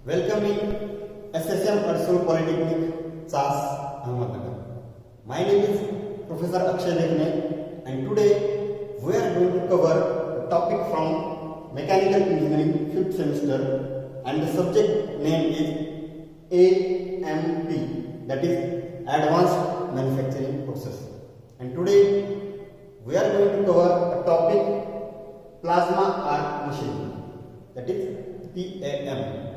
Welcome in SSM Arsol Polytechnic, SAS, Ahmednagar. My name is Professor Akshay Degne, and today we are going to cover a topic from Mechanical Engineering 5th semester, and the subject name is AMP, that is Advanced Manufacturing Process. And today we are going to cover a topic Plasma Arc Machining, that is PAM.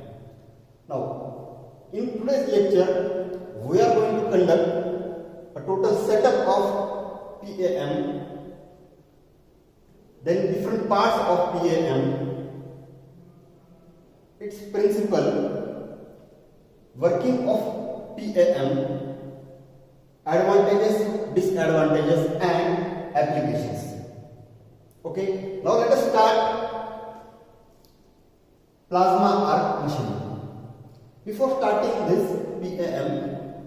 Now, in today's lecture, we are going to conduct a total setup of PAM, then different parts of PAM, its principle, working of PAM, advantages, disadvantages, and applications. Okay, now let us start plasma arc machining. Before starting this PAM,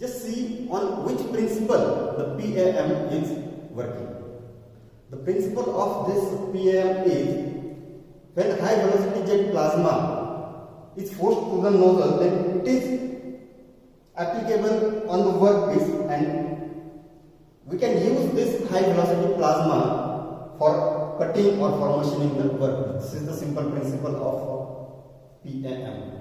just see on which principle the PAM is working. The principle of this PAM is when high velocity jet plasma is forced through the nozzle, then it is applicable on the workpiece, and we can use this high velocity plasma for cutting or for machining the workpiece. This is the simple principle of PAM.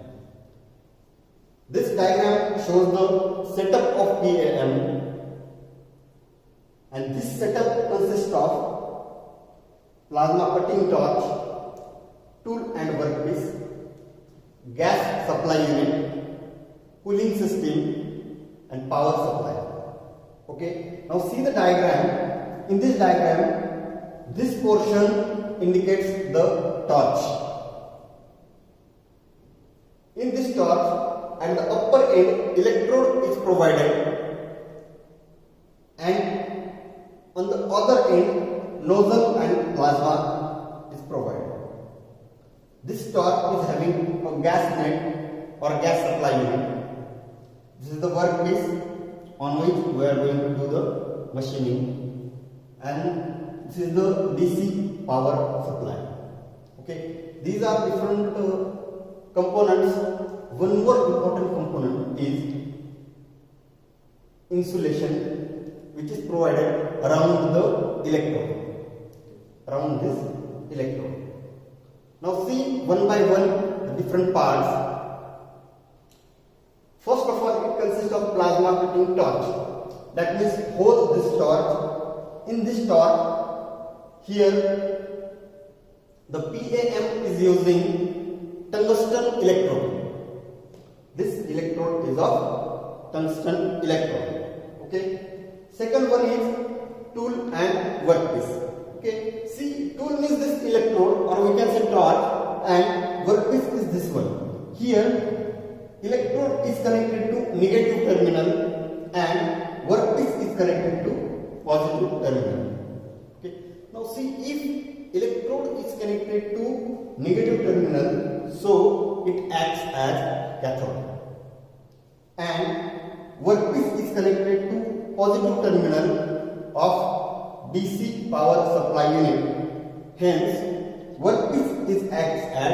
This diagram shows the setup of PAM, and this setup consists of plasma cutting torch, tool and workpiece, gas supply unit, cooling system, and power supply. Okay, now see the diagram. In this diagram, this portion indicates the torch. In this torch, at the upper end, electrode is provided, and on the other end, nozzle and plasma is provided. This torch is having a gas net or gas supply unit. This is the workpiece on which we are going to do the machining, and this is the DC power supply. Okay, these are different components. One more important component is insulation, which is provided around the electrode, around this electrode. Now see one by one the different parts. First of all, it consists of plasma cutting torch. That means hold this torch. In this torch, here the PAM is using tungsten electrode. This electrode is of tungsten electrode. Okay. Second one is tool and workpiece. Okay. See, tool means this electrode, or we can say torch, and workpiece is this one. Here, electrode is connected to negative terminal, and workpiece is connected to positive terminal. Okay. Now see, if electrode is connected to negative terminal, so it acts as cathode, and workpiece is connected to positive terminal of DC power supply unit. Hence, workpiece is acts as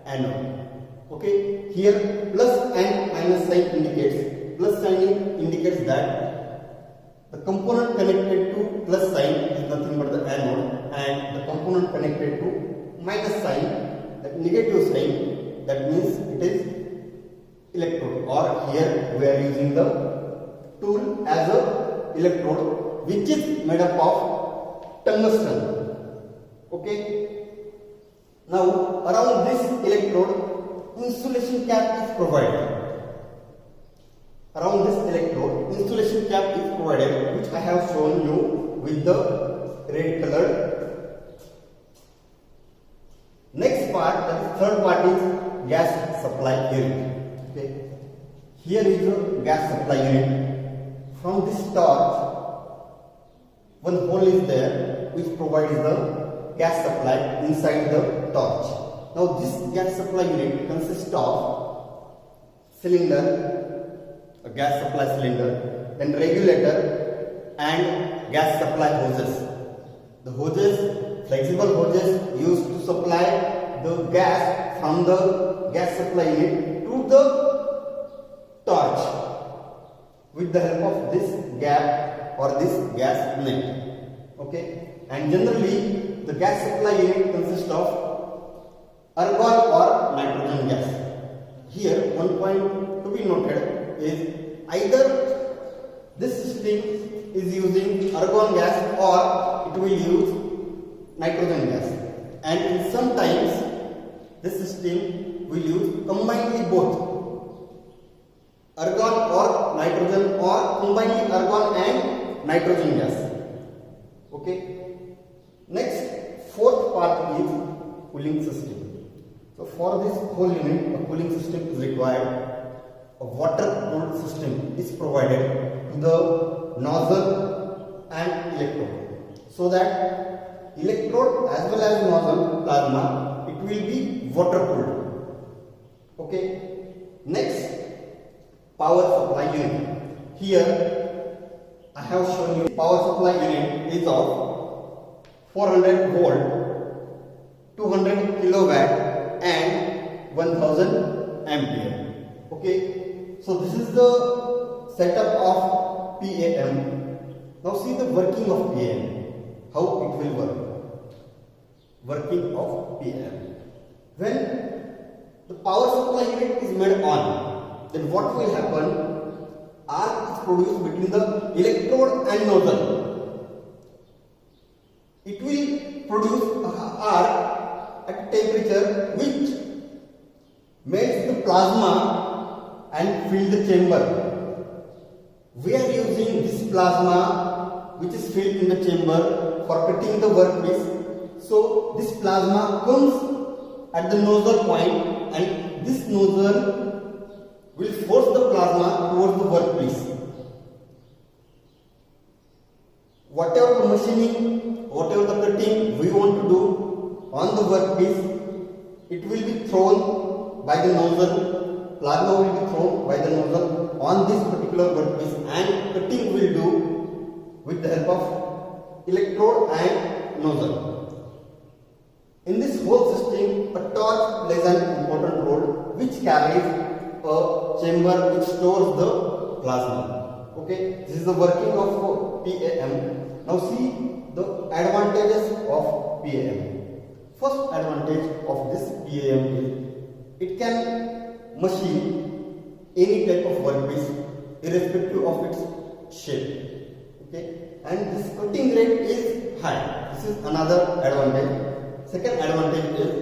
anode. Okay, here plus and minus sign indicates. Plus sign indicates that the component connected to plus sign is nothing but the anode, and the component connected to minus sign, that negative sign, that means it is electrode, or here we are using the tool as a electrode, which is made up of tungsten. Okay. Now around this electrode, insulation cap is provided. Around this electrode, insulation cap is provided, which I have shown you with the red color. Next part, that is third part, is gas supply unit. Okay. Here is the gas supply unit. From this torch, one hole is there which provides the gas supply inside the torch. Now this gas supply unit consists of cylinder, a gas supply cylinder, then regulator, and gas supply hoses. The hoses, flexible hoses used to supply the gas from the gas supply unit to the torch with the help of this gap or this gas net. Okay, and generally the gas supply unit consists of argon or nitrogen gas. Here one point to be noted is either this system is using argon gas or it will use nitrogen gas, and in sometimes this system will use combinedly both argon or nitrogen or combinedly argon and nitrogen gas. Okay. Next, fourth part is cooling system. So for this whole unit, a cooling system is required. A water-cooled system is provided to the nozzle and electrode, so that electrode as well as nozzle plasma, it will be water-cooled. Okay. Next, power supply unit. Here I have shown you power supply unit is of 400 volt, 200 kilowatt and 1000 ampere. Okay, so this is the setup of PAM. Now see the working of PAM, how it will work. Working of PAM. When the power supply unit is made on, then what will happen? Arc is produced between the electrode and nozzle. It will produce arc at a temperature which melts the plasma and fill the chamber. We are using this plasma which is filled in the chamber for cutting the workpiece. So this plasma comes at the nozzle point, and this nozzle will force the plasma towards the workpiece. Whatever the machining, whatever the cutting we want to do on the workpiece, it will be thrown by the nozzle, plasma will be thrown by the nozzle on this particular workpiece, and cutting will do with the help of electrode and nozzle. In this whole system, a torch plays an important role, which carries a chamber which stores the plasma. Okay, this is the working of PAM. Now see the advantages of PAM. First advantage of this PAM is it can machine any type of workpiece irrespective of its shape. Okay, and this cutting rate is high. This is another advantage. Second advantage is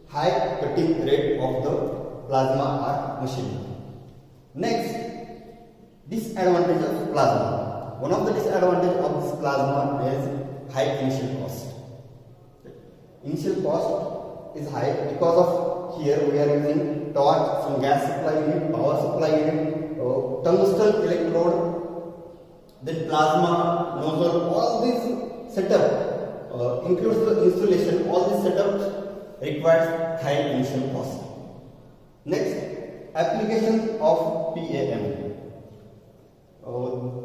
high cutting rate of the plasma arc machine. Next, disadvantage of plasma. One of the disadvantages of this plasma is high initial cost. Initial cost is high because of here we are using torch, some gas supply unit, power supply unit, tungsten electrode, then plasma, nozzle, all these setup includes the installation. All these setups requires high initial cost. Next, application of PAM.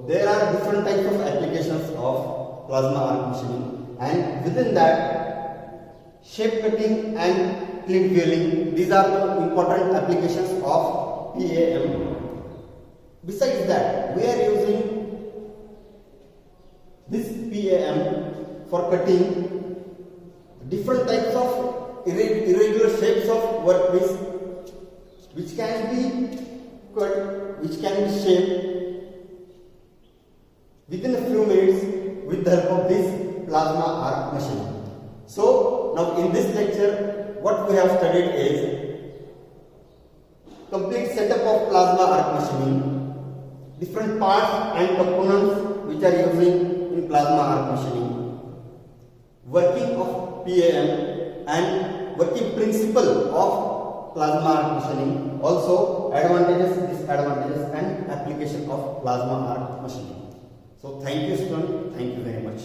There are different types of applications of plasma arc machining, and within that, shape cutting and plate welding, these are the important applications of PAM. Besides that, we are using this PAM for cutting different types of irregular shapes of workpiece, which can be cut, which can be shaped within a few minutes with the help of this plasma arc machine. So now in this lecture, what we have studied is complete setup of plasma arc machining, different parts and components which are using in plasma arc machining, working of PAM and working principle of plasma arc machining, also advantages, disadvantages and application of plasma arc machining. So thank you students, thank you very much.